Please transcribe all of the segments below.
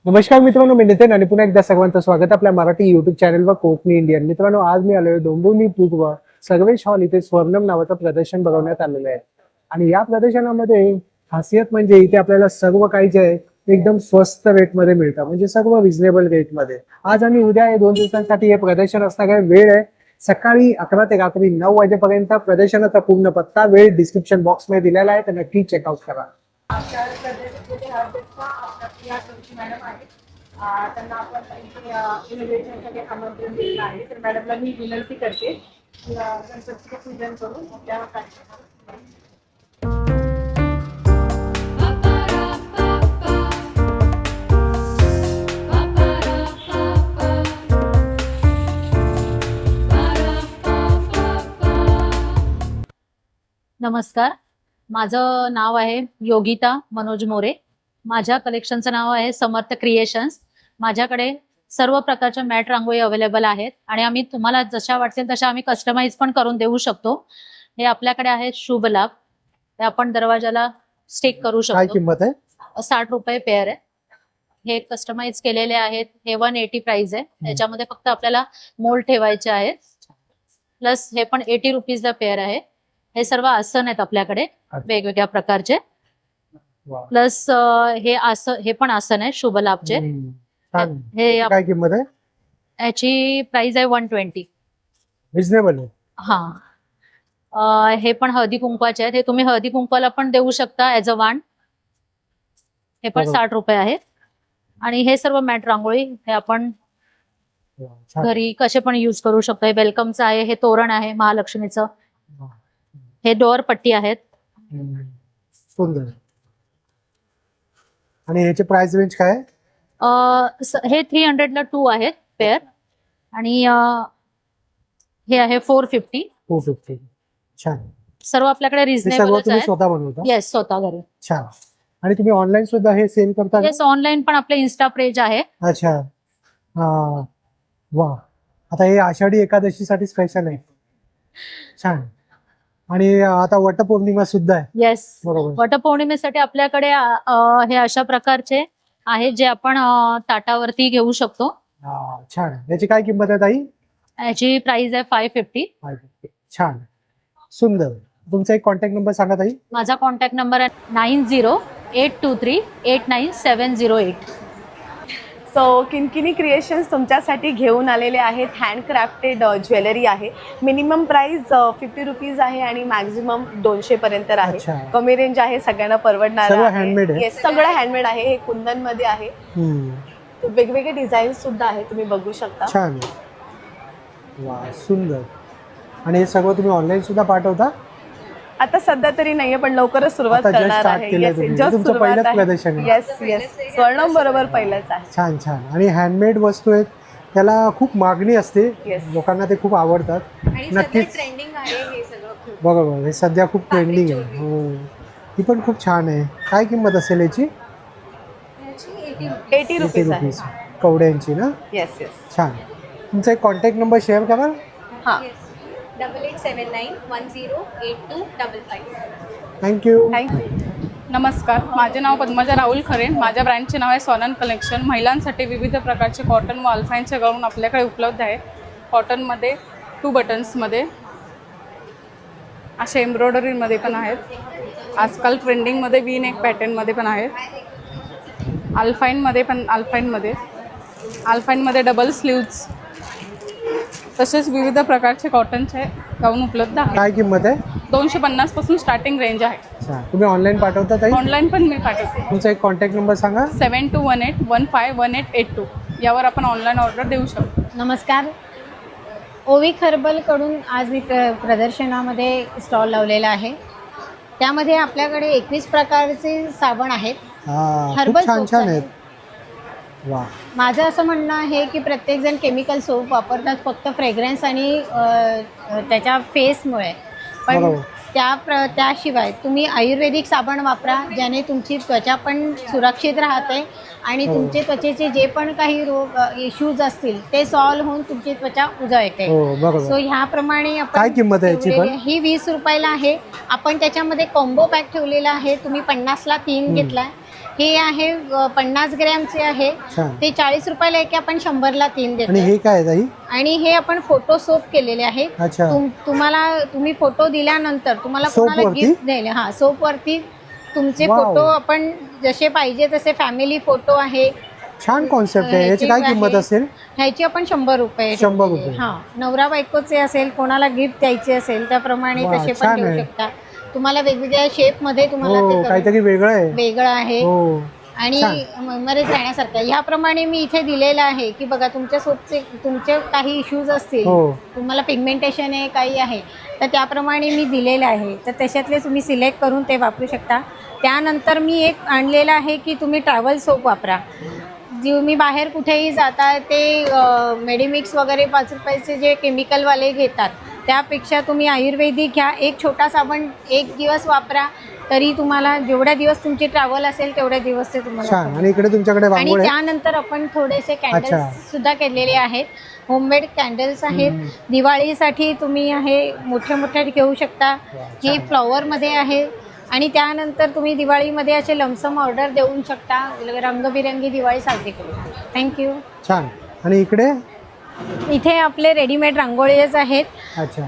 नमस्कार मित्रांनो, मी नितीन आणि पुन्हा एकदा सर्वांचं स्वागत आपल्या मराठी युट्यूब चॅनलवर कोकणी इंडियन. मित्रांनो, आज मी आलोय डोंबिवली पूर्व सर्वेश हॉल इथे स्वर्णम नावाचं प्रदर्शन भरवण्यात आलेलं आहे. आणि या प्रदर्शनामध्ये खासियत म्हणजे इथे आपल्याला सर्व काही जे आहे एकदम स्वस्त रेटमध्ये मिळतं, म्हणजे सर्व रिझनेबल रेटमध्ये. आज आणि उद्या या 2 दिवसांसाठी हे प्रदर्शन असणार आहे. वेळ आहे सकाळी 11 ते रात्री 9 वाजेपर्यंत. प्रदर्शनाचा पूर्ण पत्ता वेळ डिस्क्रिप्शन बॉक्समध्ये दिलेला आहे, तर नक्की चेकआउट करा. आमच्या प्रदेशामध्ये या तुमची मॅडम आहेत. त्यांना आपण इथे इनोव्हेशनसाठी आमंत्रण दिलेलं आहे. तर मॅडमला मी विनंती करते की गणपतीचं पूजन करून त्या कार्यक्रमात नमस्कार, माझं नाव आहे योगिता मनोज मोरे. माझ्या कलेक्शनचं नाव आहे समर्थ क्रिएशन्स. माझ्याकडे सर्व प्रकारच्या मॅट रांगोळी अवेलेबल आहेत आणि आम्ही तुम्हाला जशा वाटतील तशा आम्ही कस्टमाइज पण करून देऊ शकतो. हे आपल्याकडे आहे शुभ लाभ. हे आपण दरवाजाला स्टिक करू काय शकतो. किंमत आहे? 60 रुपये पेअर आहे. हे कस्टमाइज केलेले आहेत. हे 180 प्राइस आहे. त्याच्यामध्ये फक्त आपल्याला मोल्ड ठेवायचे आहेत. प्लस हे पण 80 रुपीजला पेअर आहे. हे सर्व आसन आहेत आपल्याकडे वेगवेगळ्या प्रकारचे. प्लस हे पण आसन आहे शुभ लाभचे. हे काय किंमत आहे? याची प्राइस आहे 120. रिझनेबल आहे. हा, हे पण हळदी कुंकवाचे आहेत. हे तुम्ही हळदी कुंकवाला पण देऊ शकता ऍज अ वाण. हे पण 60 रुपये आहे. आणि हे सर्व मॅट रांगोळी हे आपण घरी कसे पण युज करू शकतो. हे वेलकमचं आहे. हे तोरण आहे महालक्ष्मीचं. हे डोअर पट्टी आहेत. सुंदर. आणि याचे प्राइस रेंज काय आहे? हे 300 ला 2 आहेत पेअर. आणि हे आहे 450. 450. छान. सर्व आपल्याकडे हे सर्व रिझनेबल तुम्ही स्वतः बनवता? येस, स्वतः घरी. छान. आणि तुम्ही ऑनलाईन सुद्धा हे सेल करता का? येस, ऑनलाईन पण आपले इन्स्टा पेज आहे. अच्छा. वा. आता हे आषाढी एकादशीसाठी स्पेशल आहे. छान. आणि आता वटपौर्णिमा सुद्धा आहे. येस, बरोबर. वटपौर्णिमेसाठी आपल्याकडे हे अशा प्रकारचे आहेत जे आपण ताटावरती घेऊ शकतो. छान. याची काय किंमत आहे ताई? याची प्राइस आहे 550. 550. छान. सुंदर. तुमचा एक कॉन्टॅक्ट नंबर सांगा ताई. माझा कॉन्टॅक्ट नंबर आहे 9082389708. सो किनकिनी क्रिएशन्स तुमच्यासाठी घेऊन आलेले आहेत. हँडक्राफ्टेड ज्वेलरी आहे. मिनिमम प्राइस 50 रुपीज आहे आणि मॅक्झिमम 200 पर्यंत आहे. अच्छा. कमी रेंज आहे, सगळ्यांना परवडणार सर्व आहे. handmade आहे? येस, सगळं हँडमेड आहे. हे कुंदन मध्ये आहे. वेगवेगळे डिझाईन सुद्धा आहे, तुम्ही बघू शकता. छान. वा, सुंदर. आणि हे सगळं तुम्ही ऑनलाईन सुद्धा पाठवता? आता सध्या तरी नाहीये, पण लवकरच सुरुवात आता just करणार start आहे. केलंय तुम्ही. तुमचं पहिलंच प्रदर्शन आहे. येस येस, स्वर्णम बरोबर पहिलंच आहे. छान छान. आणि हँडमेड वस्तू आहेत, त्याला खूप मागणी असते. Yes. लोकांना ते खूप आवडतात. नक्कीच. ट्रेंडिंग आहे हे सगळं. बरोबर. हे सध्या खूप ट्रेंडिंग आहे. हो. ही पण खूप छान आहे. काय किंमत असेल याची? 80 रुपीज आहे. रुपीज. कवड्यांची ना? Yes yes. छान. तुमचा एक कॉन्टॅक्ट नंबर शेअर करा. हां, 8879108255. थँक्यू. थँक्यू. नमस्कार, माझे नाव पद्मजा राहुल खरे. माझ्या ब्रँडचे नाव आहे सोनन कलेक्शन. महिलांसाठी विविध प्रकारचे कॉटन व अल्फाईनचे गाऊन आपल्याकडे उपलब्ध आहे. कॉटनमध्ये 2 बटन्समध्ये, असे एम्ब्रॉयडरीमध्ये पण आहेत. आजकाल ट्रेंडिंगमध्ये वी नेक पॅटर्नमध्ये पण आहेत. अल्फाईनमध्ये डबल स्लीव्ज, तसेच विविध प्रकारचे कॉटनचे गाऊन उपलब्ध आहेत. काय किंमत आहे? 250 पासून स्टार्टिंग रेंज आहे. अच्छा. तुम्ही ऑनलाईन पाठवता ताई? ऑनलाईन पण मी पाठवते. तुमचा एक कॉन्टॅक्ट नंबर सांगा. 7218151882 यावर आपण ऑनलाईन ऑर्डर देऊ शकतो. नमस्कार, ओवी खर्बलकडून आज मी प्रदर्शनामध्ये स्टॉल लावलेला आहे. त्यामध्ये आपल्याकडे 21 प्रकारचे साबण आहेत. खूप हर्बल छान सोप्स छान आहेत. आहेत. वा. माझं असं म्हणणं आहे की प्रत्येकजण केमिकल सोप वापरतात फक्त फ्रेग्रन्स आणि त्याच्या फेसमुळे, पण बरोबर. त्याशिवाय तुम्ही आयुर्वेदिक साबण वापरा, ज्याने तुमची त्वचा पण सुरक्षित राहते आणि तुमचे त्वचेचे जे पण काही रोग इश्यूज असतील ते सॉल्व्ह होऊन तुमची त्वचा उजळते. बरोबर. सो ह्याप्रमाणे आपण काय किंमत आहे याची पण? ही 20 रुपयाला आहे. आपण त्याच्यामध्ये कॉम्बो पॅक ठेवलेला आहे. तुम्ही 50ला 3 घेतलाय हे आहे 50 ग्रॅमचे आहे. छान. ते 40 रुपयाला एक आहे, आपण 100ला 3 आणि देतो. हे काय आहे ताई? आणि हे आपण फोटो सोप केलेले आहेत. अच्छा. तुम्ही फोटो दिल्यानंतर तुम्हाला सोप कोणाला वरती? गिफ्ट द्यायला, हा सोप वरती तुमचे वाव. फोटो आपण जसे पाहिजे तसे फॅमिली फोटो आहे. छान कॉन्सेप्ट आहे. याची काय किंमत असेल? ह्याची आपण 100 रुपये. 100 रुपये. हा, नवरा बायकोचे असेल, कोणाला गिफ्ट द्यायचे असेल त्याप्रमाणे वा, तसे पण छान देऊ आहे. शकता. तुम्हाला वेगवेगळ्या शेप मध्ये तुम्हाला हो, ते करून- काहीतरी वेगळं आहे. वेगळं आहे. हो. आणि मेमरीज राहण्यासारखं ह्याप्रमाणे मी इथे दिलेलं आहे की बघा, तुमच्या सोपचे तुमचे काही इश्यूज असतील, हो. तुम्हाला पिगमेंटेशन आहे, काही आहे, तर त्याप्रमाणे मी दिलेलं आहे. तर त्याच्यातले तुम्ही सिलेक्ट करून ते वापरू शकता. त्यानंतर मी एक आणलेलं आहे की तुम्ही ट्रॅव्हल सोप वापरा. तुम्ही बाहेर कुठेही जाता ते मेडिमिक्स वगैरे 5 रुपयाचे जे केमिकलवाले घेतात त्यापेक्षा तुम्ही आयुर्वेदिक घ्या. एक छोटा साबण 1 दिवस वापरा, तरी तुम्हाला जेवढ्या दिवस तुमची ट्रॅव्हल असेल तेवढ्या दिवस ते तुम्हाला. छान. आणि इकडे तुमच्याकडे आणि बांबूळ आहे. त्यानंतर आपण थोडेसे अच्छा. कॅन्डल्स सुद्धा केलेले आहेत. होममेड कॅन्डल्स आहेत. दिवाळीसाठी तुम्ही आहे मोठे मोठे घेऊ शकता. हे फ्लॉवरमध्ये आहे. आणि त्यानंतर तुम्ही दिवाळीमध्ये असे लमसम ऑर्डर देऊ शकता. रंगबिरंगी दिवाळी साजरी करू. थँक्यू. छान. आणि इकडे? इथे आपले रेडीमेड रांगोळीच आहेत. अच्छा.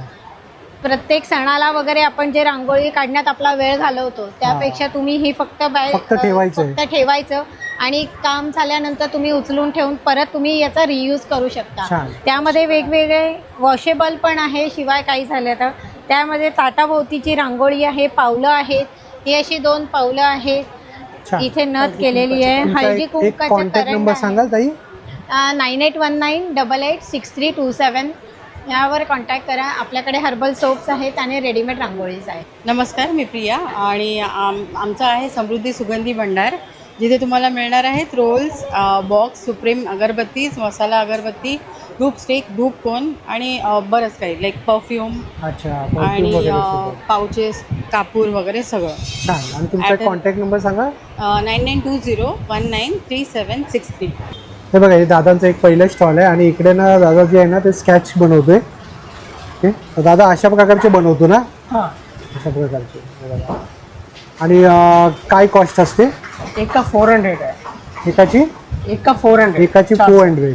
प्रत्येक सणाला वगैरे आपण जे रांगोळी काढण्यात आपला वेळ घालवतो त्यापेक्षा तुम्ही ही फक्त ठेवायचं. फक्त ठेवायचं आणि काम झाल्यानंतर तुम्ही उचलून ठेवून परत तुम्ही याचा रियूज करू शकता. छान. त्यामध्ये वेगवेगळे वॉशेबल पण आहे. शिवाय काही झालं तर त्यामध्ये ताटाभोवतीची रांगोळी आहे, पावलं आहेत. ही अशी 2 पावलं आहेत. छान. इथे नथ केलेली आहे. तुमचा हळदी एक कुंकाचं कॉन्टॅक्ट नंबर सांगाल ताई? 9819886327 यावर कॉन्टॅक्ट करा. आपल्याकडे हर्बल सोप्स आहेत आणि रेडीमेड रांगोळीज आहेत. नमस्कार, मी प्रिया आणि आमचा आहे समृद्धी सुगंधी भंडार, जिथे तुम्हाला मिळणार आहेत रोल्स, बॉक्स, सुप्रीम अगरबत्तीज, मसाला अगरबत्ती, धूप स्टिक, धूप कोन आणि बरंच काही लाईक परफ्यूम. अच्छा. आणि पाउचेस, कापूर वगैरे सगळं. छान. आणि तुमचा कॉन्टॅक्ट नंबर सांगा? 9920193763. हे बघा, हे दादांचं एक पहिलं स्टॉल आहे आणि इकडे ना दादा जे आहे ना ते स्केच बनवतोय. ओके. तर दादा अशा प्रकारचे बनवतो ना? हां, अशा प्रकारचे. हे बघा. आणि काय कॉस्ट असते? एक का 400 आहे. एकाची? एक का 400. एकाची 400.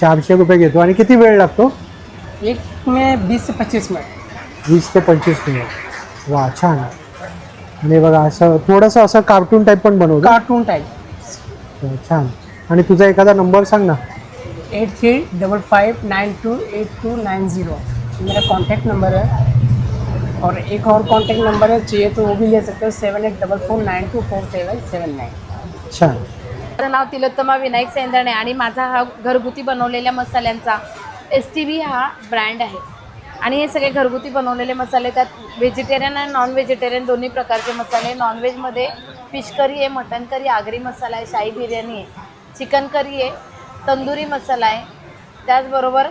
400 रुपये घेतो. आणि किती वेळ लागतो? एक में 20 से 25 मिनट. 20 ते 25 मिनिट. वा, छान. आणि बघा असं थोडंसं असं कार्टून टाईप पण बनवतो. Cartoon type. छान. आणि तुझा एखादा नंबर सांग ना. 8355928290 मेरा कॉन्टैक्ट नंबर है. और एक और कॉन्टैक्ट नंबर है, चाहिए तो वो भी ले सकते हो, 7844924779. छान. माझं नाव तिलोत्तमा विनायक सेंदणे आणि माझा हा घरगुती बनवलेल्या मसाल्यांचा STB हा ब्रँड आहे. आणि हे सगळे घरगुती बनवलेले मसाले, त्यात व्हेजिटेरियन आणि नॉन व्हेजिटेरियन दोन्ही प्रकारचे मसाले. नॉनव्हेजमध्ये फिश करी आहे, मटन करी, आगरी मसाला आहे, शाही बिर्याणी आहे, चिकन करी आहे, तंदुरी मसाला आहे, त्याचबरोबर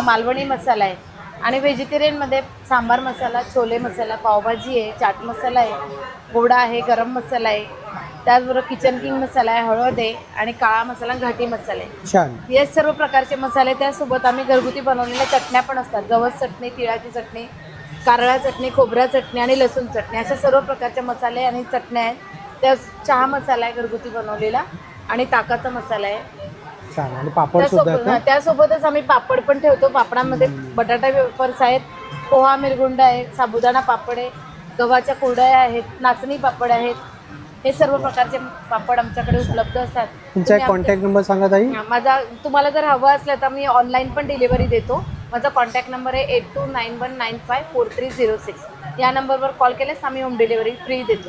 मालवणी मसाला आहे. आणि व्हेजिटेरियनमध्ये सांबार मसाला, छोले मसाला, पावभाजी आहे, चाट मसाला आहे, गोडा आहे, गरम मसाला आहे, त्याचबरोबर किचन किंग मसाला आहे, हळद आहे आणि काळा मसाला, घाटी मसाला आहे. छान. हे सर्व प्रकारचे मसाले. त्यासोबत आम्ही घरगुती बनवलेल्या चटण्या पण असतात. जवस चटणी, तिळाची चटणी, कारळा चटणी, खोबरा चटणी आणि लसूण चटणी, अशा सर्व प्रकारचे मसाले आणि चटण्या आहेत. त्या चहा मसाला आहे घरगुती बनवलेला आणि ताकाचा मसाला आहे. छान. आणि पापड सुद्धा आहेत ना? त्यासोबतच आम्ही पापड पण ठेवतो. पापडामध्ये बटाटा वेफर्स आहेत, पोहा मिरगुंड आहे, साबुदाणा पापड आहे, गव्हाच्या कुरडया आहेत, नाचणी पापड आहेत. हे सर्व प्रकारचे पापड आमच्याकडे उपलब्ध असतात. तुमचा एक कॉन्टॅक्ट नंबर सांगा ताई? माझा तुम्हाला जर हवं असलं तर मी ऑनलाईन पण डिलिव्हरी देतो. माझा कॉन्टॅक्ट नंबर आहे 8291954306. या नंबरवर कॉल केल्यास आम्ही होम डिलिव्हरी फ्री देतो.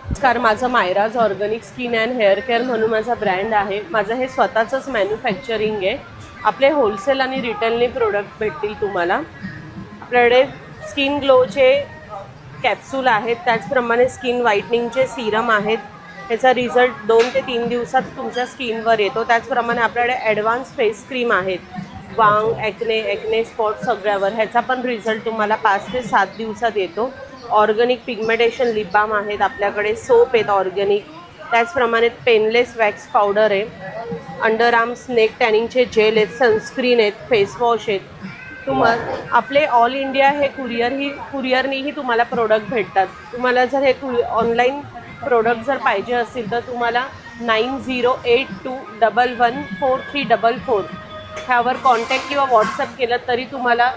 नमस्कार, माझं Mayraj organic skin and hair care म्हणून माझा ब्रँड आहे. माझं हे स्वतःचंच मॅन्युफॅक्चरिंग आहे. आपले होलसेल आणि रिटेलने प्रोडक्ट भेटतील तुम्हाला. आपल्याकडे स्किन ग्लोचे कॅप्सूल आहेत, त्याचप्रमाणे स्किन व्हाईटनिंगचे सिरम आहेत. याचा रिझल्ट 2 ते 3 दिवसात तुमच्या स्किनवर येतो. त्याचप्रमाणे आपल्याकडे ॲडव्हान्स फेस क्रीम आहेत, वांग, ॲक्ने स्पॉट सगळ्यावर. ह्याचा पण रिझल्ट तुम्हाला 5 ते 7 दिवसात येतो. ऑर्गॅनिक पिगमेंटेशन लिप बाम आहेत आपल्याकडे, सोप आहेत ऑर्गॅनिक. त्याचप्रमाणे पेनलेस वॅक्स पावडर आहे, अंडर आर्म्स नेक टॅनिंगचे जेल आहेत, सनस्क्रीन आहेत, फेसवॉश आहेत. आपले ऑल इंडिया हे कुरिअरनीही तुम्हाला प्रोडक्ट भेटतात. तुम्हाला जर हे ऑनलाईन प्रोडक्ट जर पाहिजे असतील तर तुम्हाला 9082114344 ह्यावर कॉन्टॅक्ट किंवा व्हॉट्सअप केलं तरी तुम्हाला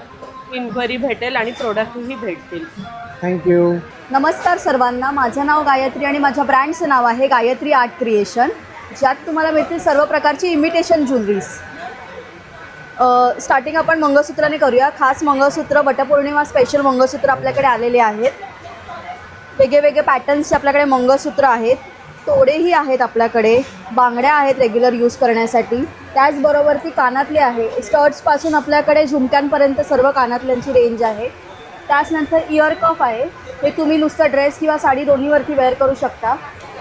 इन्क्वायरी भेटेल आणि प्रोडक्टही भेटतील. थँक्यू. नमस्कार सर्वांना, माझं नाव गायत्री आणि माझ्या ब्रँडचं नाव आहे गायत्री आर्ट क्रिएशन, ज्यात तुम्हाला मिळतील सर्व प्रकारची इमिटेशन ज्वेलरीज. स्टार्टिंग आपण मंगळसूत्राने करूया. खास मंगळसूत्र, वटपौर्णिमा स्पेशल मंगळसूत्र आपल्याकडे आलेले आहेत. वेगवेगळे पॅटर्न्सचे आपल्याकडे मंगळसूत्र आहेत, तोडेही आहेत आपल्याकडे, बांगड्या आहेत रेग्युलर यूज करण्यासाठी. त्याचबरोबर ती कानातले आहे, स्टर्ट्सपासून आपल्याकडे झुमक्यांपर्यंत सर्व कानातल्यांची रेंज आहे. त्याचनंतर इयर कफ आहे, हे तुम्ही नुसतं ड्रेस किंवा साडी दोन्हीवरती वेअर करू शकता.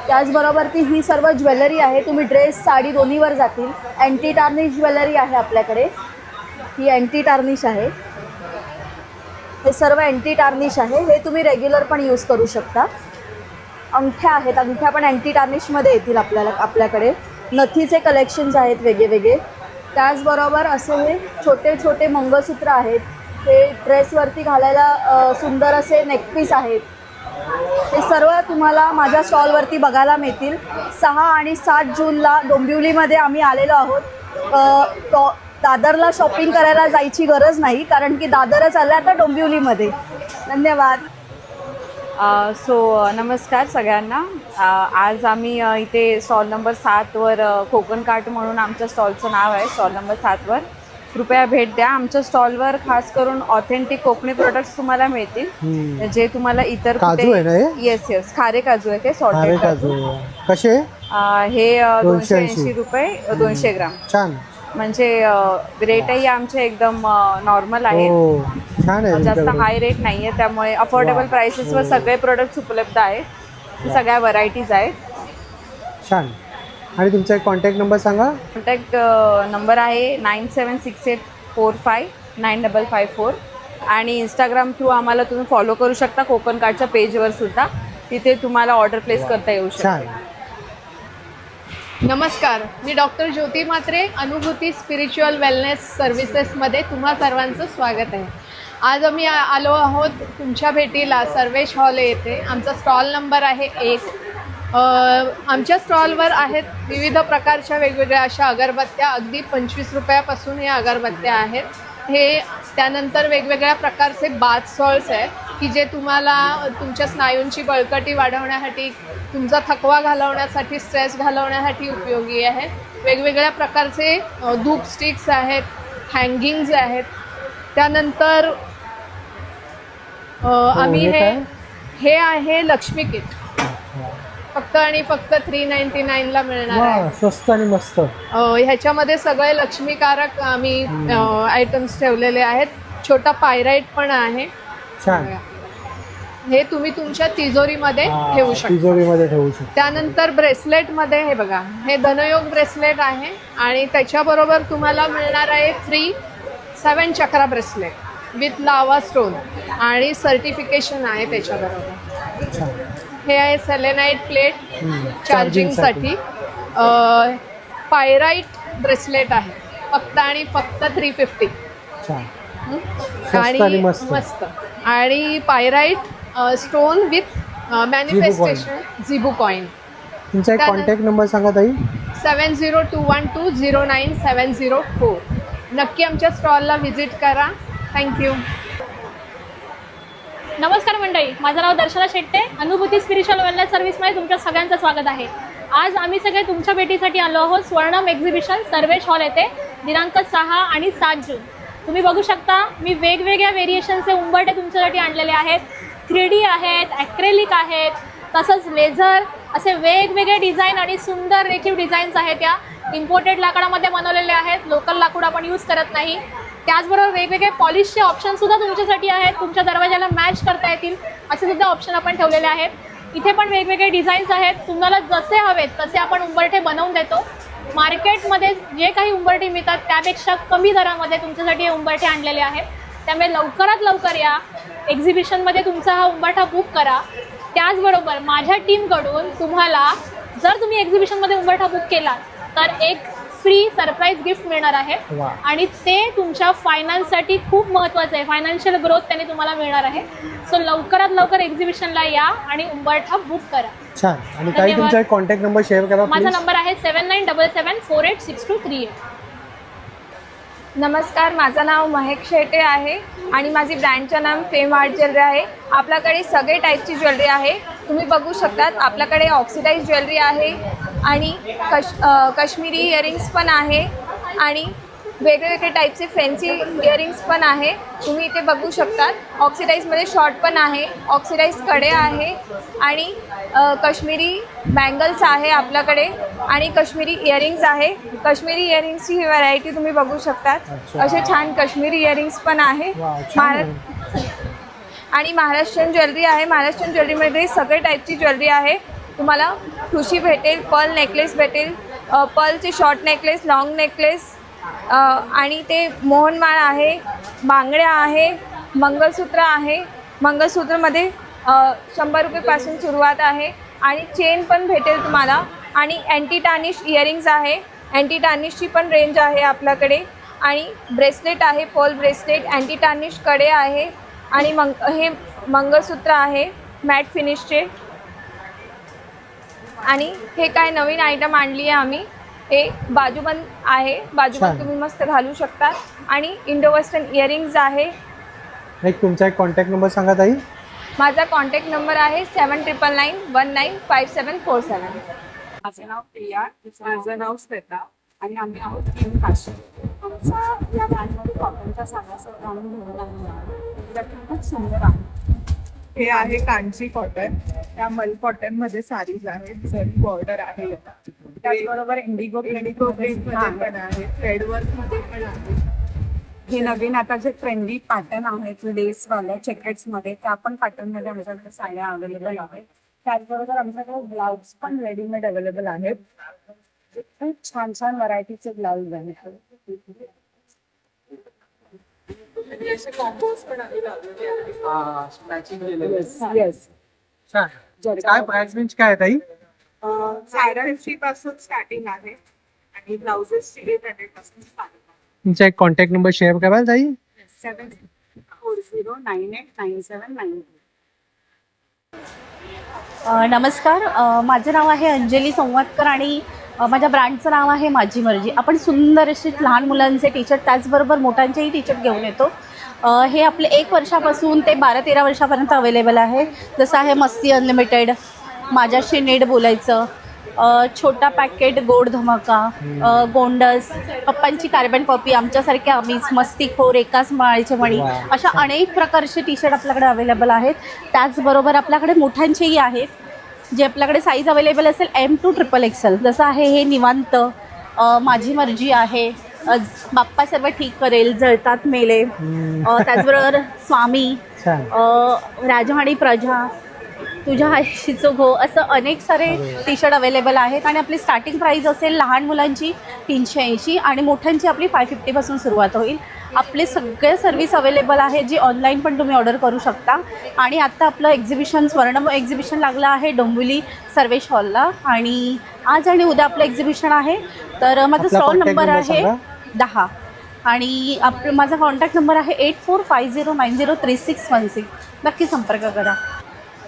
त्याचबरोबर ती ही सर्व ज्वेलरी आहे, तुम्ही ड्रेस साडी दोन्हीवर जातील. अँटी टार्निश ज्वेलरी आहे आपल्याकडे, ही अँटी टार्निश आहे. हे सर्व अँटी टार्निश आहे, हे तुम्ही रेग्युलर पण यूज करू शकता. अंगठ्या आहेत, अंगठ्या पण अँटी टार्निशमध्ये येतील आपल्याकडे. नथीचे कलेक्शन्स आहेत वेगळे. त्याचबरोबर असे हे छोटे छोटे मंगळसूत्र आहेत, हे ड्रेसवरती घालायला सुंदर असे नेकपीस आहेत. हे सर्व तुम्हाला माझ्या स्टॉलवरती बघायला मिळतील. 6 आणि 7 जूनला डोंबिवलीमध्ये आम्ही आलेलो आहोत. दादरला शॉपिंग करायला जायची गरज नाही, कारण की दादरच आलं आता डोंबिवलीमध्ये. धन्यवाद. नमस्कार सगळ्यांना. आज आम्ही इथे स्टॉल नंबर 7वर कोकण कार्ट म्हणून आमच्या स्टॉलचं नाव आहे. स्टॉल नंबर 7वर कृपया भेट द्या. आमच्या स्टॉलवर खास करून ऑथेंटिक कोकणी प्रोडक्ट्स तुम्हाला मिळतील, जे तुम्हाला इतर काजू आहे ना हे? येस खारे काजू आहे ते, सॉल्टेड काजू. कसे? हे 280 रुपये 200 ग्राम. छान. म्हणजे रेटही आमचे एकदम नॉर्मल आहेत, छान आहे, जास्त हाय रेट नाही आहे. त्यामुळे अफोर्डेबल प्राइसेसवर सगळे प्रोडक्ट्स उपलब्ध आहेत, सगळ्या व्हरायटीज आहेत. छान. आणि तुमचा एक कॉन्टॅक्ट नंबर सांगा. कॉन्टॅक्ट नंबर आहे 9768459554 आणि इंस्टाग्राम थ्रू आम्हाला तुम्ही फॉलो करू शकता. कोकण कार्टच्या पेजवर सुद्धा तिथे तुम्हाला ऑर्डर प्लेस करता येऊ शकते. नमस्कार, मी डॉक्टर ज्योती म्हात्रे, अनुभूती स्पिरिच्युअल वेलनेस सर्व्हिसेसमध्ये तुम्हा सर्वांचं स्वागत आहे. आज आम्ही आलो आहोत तुमच्या भेटीला सर्वेश हॉल येथे. आमचा स्टॉल नंबर आहे 1. आमच्या स्टॉलवर आहेत विविध प्रकारच्या वेगवेगळ्या अशा अगरबत्त्या. अगदी 25 रुपयापासून या अगरबत्त्या आहेत. हे त्यानंतर वेगवेगळ्या प्रकारचे बाथ सॉल्ट्स आहेत की जे तुम्हाला तुमच्या स्नायूंची बळकटी वाढवण्यासाठी, तुमचा थकवा घालवण्यासाठी, स्ट्रेस घालवण्यासाठी उपयोगी आहे. वेगवेगळ्या प्रकारचे धूप स्टिक्स आहेत, हँगिंग्ज आहेत. त्यानंतर आम्ही हे आहे लक्ष्मी किट, फक्त आणि फक्त 399ला मिळणार आहे. स्वस्त आणि मस्त. ह्याच्यामध्ये सगळे लक्ष्मीकारक आम्ही आयटम्स ठेवलेले आहेत. छोटा पायराईट पण आहे. छान. हे तुम्ही तुमच्या तिजोरीमध्ये ठेवू शकता. त्यानंतर ब्रेसलेटमध्ये हे बघा, हे धनयोग ब्रेसलेट आहे आणि त्याच्याबरोबर तुम्हाला मिळणार आहे फ्री 7 चक्रा ब्रेसलेट विथ लावा स्टोन आणि सर्टिफिकेशन आहे त्याच्याबरोबर. हे आहे सेलेनाइट प्लेट चार्जिंगसाठी. पायराईट ब्रेसलेट आहे फक्त आणि फक्त 350. आणि मस्त. आणि pyrite stone with manifestation झिबू coin. तुमचा एक कॉन्टॅक्ट नंबर सांगा ताई. 7021209704. नक्की आमच्या स्टॉलला व्हिजिट करा. थँक्यू. नमस्कार मंडळी, माझं नाव दर्शना शेट्टे, अनुभूती स्पिरिच्युअल वेलनेस सर्व्हिसमध्ये तुमच्या सगळ्यांचं स्वागत आहे. आज आम्ही सगळे तुमच्या भेटीसाठी आलो आहोत स्वर्णम एक्झिबिशन सर्वेश हॉल येथे दिनांक 6 आणि 7 जून. तुम्ही बघू शकता मी वेगवेगळ्या व्हेरिएशनचे उंबरठे तुमच्यासाठी आणलेले आहेत. 3D आहेत, ॲक्रेलिक आहेत, तसंच लेझर, असे वेगवेगळे डिझाईन आणि सुंदर रेखीव डिझाईन्स आहेत. या इम्पोर्टेड लाकडामध्ये बनवलेले आहेत, लोकल लाकूड आपण यूज करत नाही. त्याचबरोबर वेगवेगळे पॉलिशचे ऑप्शनसुद्धा तुमच्यासाठी आहेत, तुमच्या दरवाजाला मॅच करता येतील असे सुद्धा ऑप्शन आपण ठेवलेले आहेत. इथे पण वेगवेगळे डिझाईन्स आहेत, तुम्हाला जसे हवेत तसे आपण उंबरठे बनवून देतो. मार्केटमध्ये जे काही उंबरठे मिळतात त्यापेक्षा कमी दरामध्ये तुमच्यासाठी हे उंबरठे आणलेले आहेत. त्यामुळे लवकरात लवकर या एक्झिबिशनमध्ये तुमचा हा उंबरठा बुक करा. त्याचबरोबर माझ्या टीमकडून तुम्हाला जर तुम्ही एक्झिबिशनमध्ये उंबरठा बुक केला तर एक फ्री सरप्राईज गिफ्ट मिळणार आहे वा. आणि ते तुमच्या फायनान्ससाठी खूप महत्त्वाचं आहे. फायनान्शियल ग्रोथ त्याने तुम्हाला मिळणार आहे. सो लवकरात लवकर एक्झिबिशनला या आणि उंबरठा बुक करा. छान. आणि ताई धन्यवाद. तुमचा कॉन्टॅक्ट नंबर शेअर करा माझा प्लीज. नंबर आहे 7977486238. नमस्कार, माझं नाव महक शेटे आहे आणि माझी ब्रँडचं नाव फेम आर्ट ज्वेलरी आहे. आपल्याकडे सगळे टाईपची ज्वेलरी आहे. तुम्ही बघू शकतात आपल्याकडे ऑक्सिडाइज ज्वेलरी आहे आणि काश्मीरी इयरिंग्स पण आहे आणि वेगवेगळे टाईपचे फॅन्सी इयरिंग्स पण आहे. तुम्ही इथे बघू शकतात. ऑक्सिडाइजमध्ये शॉर्ट पण आहे, ऑक्सिडाइज कडे आहे आणि काश्मीरी बँगल्स आहे आपल्याकडे आणि काश्मीरी इयरिंग्स आहे. काश्मीरी इयरिंग्सची ही व्हरायटी तुम्ही बघू शकतात. असे छान काश्मीरी इयरिंग्स पण आहे. आणि महाराष्ट्रीयन ज्वेलरी आहे. महाराष्ट्रीयन ज्वेलरीमध्ये सगळे टाईपची ज्वेलरी आहे. तुम्हाला ठुशी भेटेल, पर्ल नेकलेस भेटेल, पर्लचे शॉर्ट नेकलेस, लॉंग नेकलेस आणि ते मोहनमाळ आहे, बांगड्या आहे, मंगळसूत्र आहे. मंगळसूत्रमध्ये 100 रुपयेपासून सुरुवात आहे आणि चेन पण भेटेल तुम्हाला. आणि अँटी टार्निश इयरिंग्स आहे. अँटी टार्निशची पण रेंज आहे आपल्याकडे. आणि ब्रेसलेट आहे, पर्ल ब्रेसलेट, अँटी टार्निश कडे आहे आणि हे मंगळसूत्र आहे मॅट फिनिशचे. आणि हे काय नवीन आयटम आणली आहे आम्ही, हे बाजूबंद आहे. बाजूबंद तुम्ही मस्त घालू शकता. आणि इंडो वेस्टर्न इयरिंग्स आहे. तुमचा एक कॉन्टॅक्ट नंबर सांगा ताई. माझा कॉन्टॅक्ट नंबर आहे 7999195747. माझं नाव प्रिया, माझं नाव श्वेता आणि आम्ही आहोत टीम काशी. आमचा या ब्रँडमध्ये कॉटनच्या साड्या आम्ही घेऊन आलेलो आहोत. खूप सुंदर आहे. हे आहे कांची कॉटन. त्या मल कॉटन मध्ये साडीज आहेत, जरी बॉर्डर आहे. त्याचबरोबर इंडिगो प्रिंटमध्ये पण आहे, थ्रेडवर्क मध्ये पण आहे. हे नवीन आता जे ट्रेंडी पॅटर्न आहेत लेसवाल्या चेकेट्समध्ये, त्या पण पॅटर्नमध्ये आमच्याकडे साड्या अवेलेबल आहेत. त्याचबरोबर आमच्याकडे ब्लाउज पण रेडीमेड अवेलेबल आहेत. खूप छान छान व्हरायटीचे ब्लाउज आहेत. असे कॉम्बोज पण काय प्राइस रेंज काय आहे ताई? 750 पासून स्टार्टिंग आहे आणि ब्लाउजेसची 800 पासून स्टार्टिंग आहे. तुमचा एक कॉन्टॅक्ट नंबर शेअर कराल ताई? 7040989792. नमस्कार, माझं नाव आहे अंजली संवादकर आणि माझ्या ब्रँडचं नाव आहे माझी मर्जी. आपण सुंदर असे लहान मुलांचे टी शर्ट, त्याचबरोबर मोठ्यांचेही टी शर्ट घेऊन येतो. हे आपले 1 वर्षापासून ते 12-13 वर्षापर्यंत अवेलेबल आहे. जसं आहे मस्ती अनलिमिटेड, माझ्याशी नीट बोलायचं, छोटा पॅकेट, गोड धमाका, गोंडस, पप्पांची कार्बन कॉपी, आमच्यासारख्या आम्हीच, मस्तीखोर, एकाच माळेचे मणी, अशा अनेक प्रकारचे टी शर्ट आपल्याकडे अवेलेबल आहेत. त्याचबरोबर आपल्याकडे मोठ्यांचेही आहेत, जे आपल्याकडे साईज अवेलेबल असेल M to XXL. जसं आहे हे निवांत, माझी मर्जी आहे, बाप्पा सर्व ठीक करेल, जळतात मेले, त्याचबरोबर स्वामी, राजवाणी प्रजा, तुझ्या आयुष्याचं घो, असं अनेक सारे टी शर्ट अवेलेबल आहेत. आणि आपली स्टार्टिंग प्राईस असेल लहान मुलांची 380 आणि मोठ्यांची आपली 550 पासून सुरुवात होईल. आपले सगळे सर्विस अवेलेबल आहे, जी ऑनलाईन पण तुम्ही ऑर्डर करू शकता. आणि आत्ता आपलं एक्झिबिशन, स्वर्ण एक्झिबिशन लागलं आहे डोंबिवली सर्वेश हॉलला आणि आज आणि उद्या आपलं एक्झिबिशन आहे. तर माझा स्टॉल नंबर आहे 10 आणि माझा कॉन्टॅक्ट नंबर आहे 8450903616. नक्की संपर्क करा.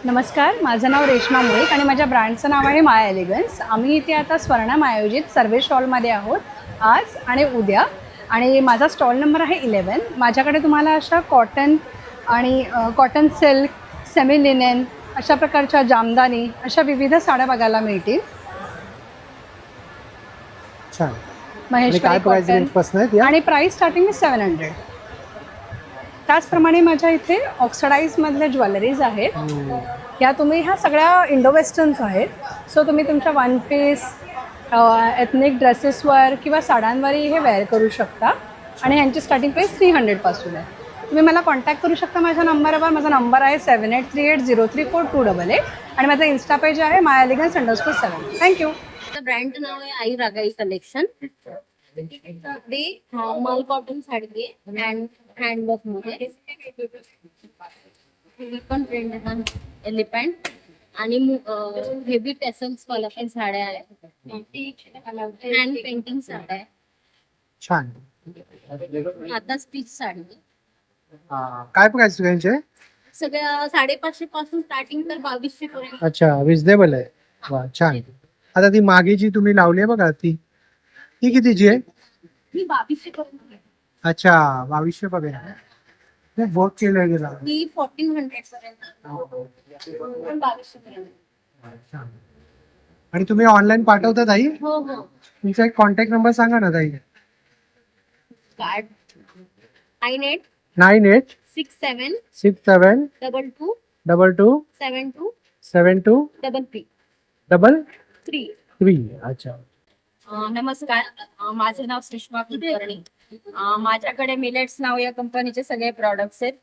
नमस्कार, माझं नाव रेश्मा मुळीक आणि माझ्या ब्रँडचं नाव आहे माय एलिगन्स. आम्ही इथे आता स्वर्णम आयोजित सर्वेश हॉलमध्ये आहोत आज आणि उद्या. आणि माझा स्टॉल नंबर आहे 11. माझ्याकडे तुम्हाला अशा कॉटन आणि कॉटन सिल्क, सेमी लिनेन अशा प्रकारच्या जामदानी अशा विविध साड्या बघायला मिळतील. महेश्वरी कॉटन आणि प्राइस स्टार्टिंग आहे 700. त्याचप्रमाणे माझ्या इथे ऑक्सिडाईजमधल्या ज्वेलरीज आहेत. ह्या ह्या सगळ्या इंडो वेस्टर्न्स आहेत. सो तुम्ही तुमच्या वन पीस, एथनिक ड्रेसेसवर किंवा साड्यांवरही हे वेअर करू शकता. आणि ह्यांची स्टार्टिंग प्राईस 300 पासून आहे. तुम्ही मला कॉन्टॅक्ट करू शकता माझ्या नंबरवर. माझा नंबर आहे 7838034288 आणि माझा इन्स्टा पेज आहे myelegance_7. थँक्यू. ब्रँडचं नाव आहे आई रागाई कलेक्शन. मल कॉटन साडी आहे, हँडवर्क मध्ये पण प्रिंट एलिफंट आणि हेवी टेसल्स वाला पण साड्या आहेत. हँड पेंटिंग साड्या आहे. छान. आता स्टिच साडी आहे. काय प्राइस रेंज आहे? सगळ्या 550 पासून स्टार्टिंग तर 2200 पर्यंत. अच्छा, रिजनेबल आहे. वा, छान. आता ती मागे जी तुम्ही लावली आहे बघा, ती कितीची आहे? मी 2200 पर्यंत आहे. अच्छा, 2200 पर्यंत. वर्क केलं गेला. ती 1400 पर्यंत. पण 2200 पर्यंत. छान. आणि तुम्ही ऑनलाईन पाठवता ताई? हो हो. तुमचा एक कॉन्टॅक्ट नंबर सांगा ना ताई. कार्ड 98 98 67 67 22 22 72 72 33 3. अच्छा. नमस्कार, माझं नाव सुषमा कुलकर्णी. माझ्याकडे मिलेट्स नाव या कंपनीचे सगळे प्रॉडक्ट्स आहेत.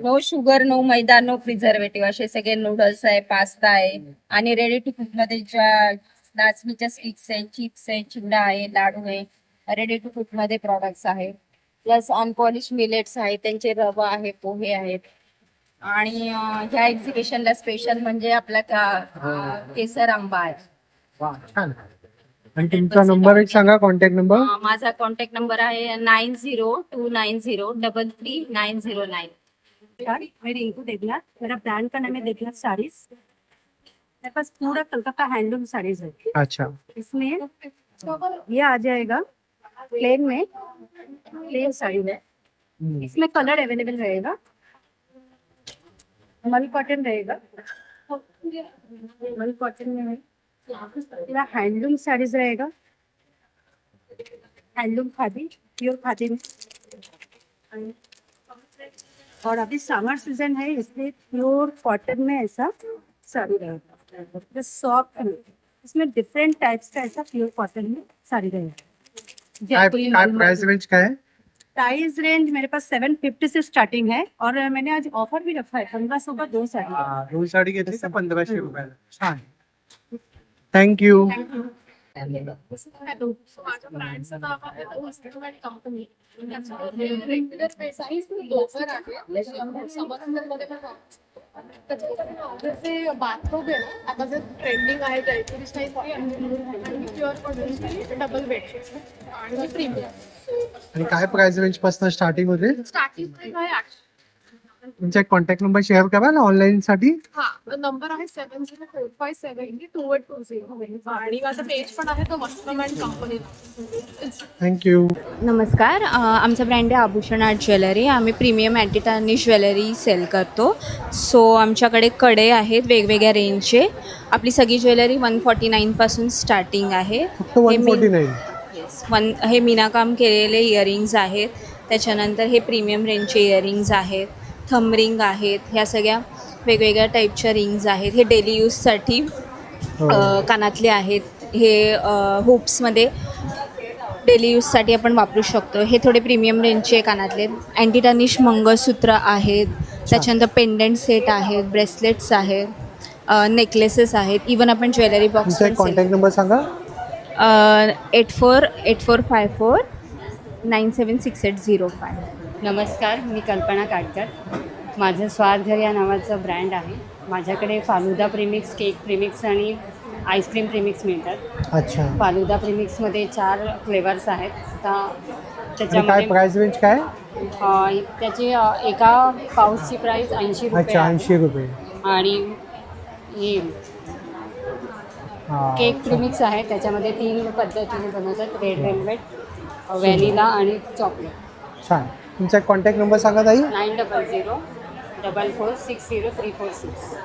नो शुगर, नो मैदा, नो प्रिझर्वेटिव्ह असे सगळे नूडल्स आहे, पास्ता आहे आणि रेडी टू कुक मध्ये ज्या नाचणीच्या स्टिक्स आहे, चिप्स आहे, चिवडा आहे, लाडू आहे, रेडी टू कुक मध्ये प्रॉडक्ट्स आहेत. प्लस अनपॉलिश मिलेट्स आहेत, त्यांचे रवा आहे, पोहे आहेत. आणि ह्या एक्झिबिशनला स्पेशल म्हणजे आपला केसर आंबा आहे. छान. आणि तुमचा नंबर एक सांगा, कॉन्टॅक्ट नंबर. माझा कॉन्टॅक्ट नंबर आहे 9029039909. मैं रिंकू देवनाथ, मेरा ब्रांड का नाम है देवनाथ साड़ीज. मेरे पास पूरा कलकत्ता हैंडलूम साड़ीज है. अच्छा. इसमें ये आ जाएगा प्लेन में, प्लेन साड़ी में. इसमें कलर अवेलेबल रहेगा. मल कॉटन रहेगा, मल कॉटन में है. पूरा हैंडलूम साड़ीज रहेगा, हैंडलूम खादी, प्योर खादी में. और अभी समर सीजन है इसलिए प्योर कॉटन में ऐसा साड़ी रहेगा, सॉफ्ट में. इसमें डिफरेंट टाइप्स का ऐसा प्योर कॉटन में साड़ी रहेगा. प्राइस रेंज क्या है? प्राइस रेंज मेरे पास 750 से स्टार्टिंग है और मैंने आज ऑफर भी रखा है 1500 का 2 साड़ी. 2 साडी घेतली तर 1500 रुपयाला. छान. थँक्यू. माझ्या ब्रँडचं नाव आहे कंपनी. रेग्युलर बेसिस ब्लेझर आहे. समरमध्ये पण त्याचे बाथरोब आहे ना, आता जे ट्रेंडिंग आहे जयपुरी स्टाईल आणि प्युअर कॉटन डबल बेडशीट आणि प्रीमियम. आणि काय प्राइस रेंज पासून स्टार्टिंग होते? स्टार्टिंग प्राइस आहे 800. तुमचा एक कॉन्टॅक्ट नंबर शेअर करा ना ऑनलाईन साठी. हा, नंबर आहे 7045702820 आणि माझं पेज पण आहे तो वस्त्रम अँड कंपनी. थँक्यू. नमस्कार, आमचा ब्रँड आहे आभूषण आर्ट ज्वेलरी. आम्ही premium anti tarnish jewellery sell करतो. सो आमच्याकडे कडे आहेत वेगवेगळ्या रेंजचे. आपली सगळी ज्वेलरी 149 पासून स्टार्टिंग आहे. फक्त 149. येस, हे मीनाकाम केलेले इयरिंग्ज आहेत. त्याच्यानंतर हे प्रीमियम रेंजचे इयरिंग्ज आहेत, थंब रिंग आहेत, ह्या सगळ्या वेगवेगळ्या टाईपच्या रिंग्ज आहेत. हे डेली यूजसाठी कानातले आहेत. हे हुप्समध्ये डेली यूजसाठी आपण वापरू शकतो. हे थोडे प्रीमियम रेंजचे कानातले. अँटी टार्निश मंगळसूत्र आहेत, त्याच्यानंतर पेंडंट सेट आहेत, ब्रेसलेट्स आहेत, नेकलेसेस आहेत. इवन आपण ज्वेलरी बॉक्स. कॉन्टॅक्ट नंबर सांगा. 8484597680. नमस्कार, मी कल्पना काटकर. माझं स्वादघर या नावाचं ब्रँड आहे. माझ्याकडे फालुदा प्रीमिक्स, केक प्रीमिक्स आणि आईस्क्रीम प्रीमिक्स मिळतात. अच्छा. फालुदा प्रीमिक्समध्ये 4 फ्लेवर्स आहेत. आता काय त्याच्यामध्ये प्राइस रेंज काय? त्याची एका पाऊचची प्राईस 80 रुपये अच्छा, आहे. 80 रुपये. आणि हे केक प्रीमिक्स आहे, त्याच्यामध्ये 3 पद्धतीने बनवतात. रेड वेल्वेट, व्हॅनिला आणि चॉकलेट. छान. तुमचा कॉन्टॅक्ट नंबर सांगा ताई. 9004460346.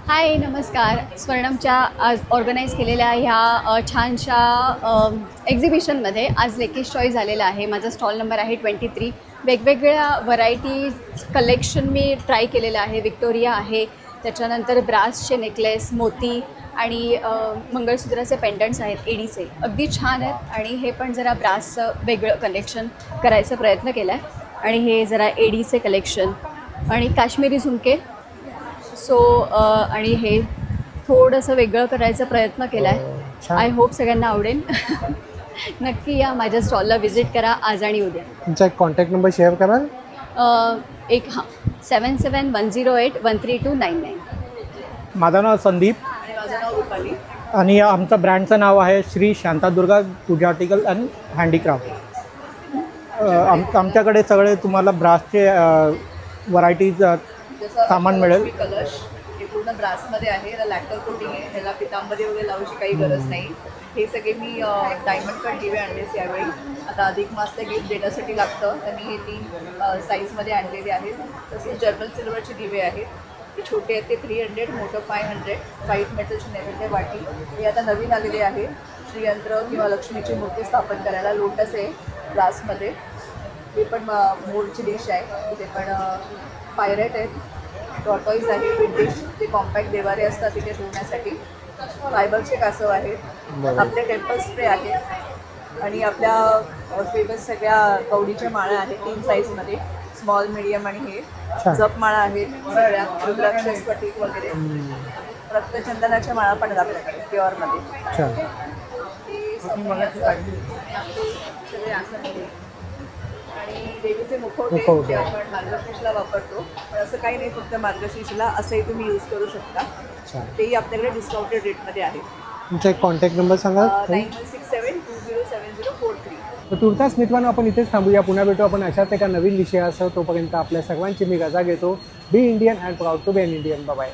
हाय, नमस्कार. स्वर्णमच्या आज ऑर्गनाईज केलेल्या ह्या छानशा एक्झिबिशनमध्ये आज लेकेश चॉईस झालेला आहे. माझा स्टॉल नंबर आहे 23. वेगवेगळ्या व्हरायटी कलेक्शन मी ट्राय केलेलं आहे. विक्टोरिया आहे, त्याच्यानंतर ब्रासचे नेकलेस, मोती आणि मंगळसूत्राचे पेंडंट्स आहेत एडीचे. अगदी छान आहेत. आणि हे पण जरा ब्रासचं वेगळं कलेक्शन करायचा प्रयत्न केला आहे. आणि हे जरा एडीचे कलेक्शन आणि काश्मीरी झुमके. सो आणि हे थोडंसं वेगळं करायचा प्रयत्न केला आहे. आय होप सगळ्यांना आवडेल. नक्की या, माझ्या स्टॉलला व्हिजिट करा आज आणि उद्या. तुमचा कॉन्टॅक्ट नंबर शेअर कराल? 7710813299. माझं नाव संदीप आणि माझं नाव रुपाली. आणि आमचं ब्रँडचं नाव आहे श्री शांतादुर्गा पूजा आर्टिकल अँड हँडीक्राफ्ट. आमच्याकडे सगळे तुम्हाला ब्रासचे व्हरायटीज सामान मिळेल. कलश हे पूर्ण ब्रासमध्ये आहे, याला लॅक्टर कोटिंग आहे, ह्याला पितांबरी वगैरे लावायची काही गरज नाही. हे सगळे मी डायमंड कट दिवे आणलेस यावेळी. आता अधिक मासला गिफ्ट देण्यासाठी लागतं तर मी हे 3 साईजमध्ये आणलेले आहेत. तसेच जर्मन सिल्वरचे दिवे आहेत, ते छोटे आहेत ते 300, मोठं 500. व्हाईट मेटलची नैवेद्य वाटी हे आता नवीन आलेले आहे. श्रीयंत्र किंवा लक्ष्मीची मूर्ती स्थापन करायला लोटस आहे ग्लासमध्ये. हे पण मोरची डिश आहे, ते पण पायरेट आहेत. टॉटॉईज आहे, विंटेज ते कॉम्पॅक्ट देवारे असतात तिथे ठेवण्यासाठी. फायबरचे कासव आहेत. आपले टेम्पल स्प्रे आहेत आणि आपल्या फेमस सगळ्या कवडीच्या माळा आहेत 3 साईजमध्ये, स्मॉल, मीडियम आणि हे. जपमाळा आहेत सगळ्या, रुद्राक्ष, स्फटिक वगैरे. रक्तचंदनाच्या माळा पण आहेत आपल्याकडे प्युअरमध्ये. सगळे आसनमध्ये आणि देवीचे मुखवटे जे आपण मार्गशीर्षला वापरतो, पण असं काही नाही, फक्त मार्गशीर्षला असंही तुम्ही यूज करू शकता. तेही आपल्याकडे डिस्काउंटेड रेटमध्ये आहे. तुमचा एक कॉन्टॅक्ट नंबर सांगा. 9167207043. तर तुर्तास मित्रांनो आपण इथेच थांबूया. पुन्हा भेटू आपण अशाच एका नवीन विषयासह. तोपर्यंत आपल्या सर्वांची मी रजा घेतो. Be Indian and proud to be an Indian. Bye.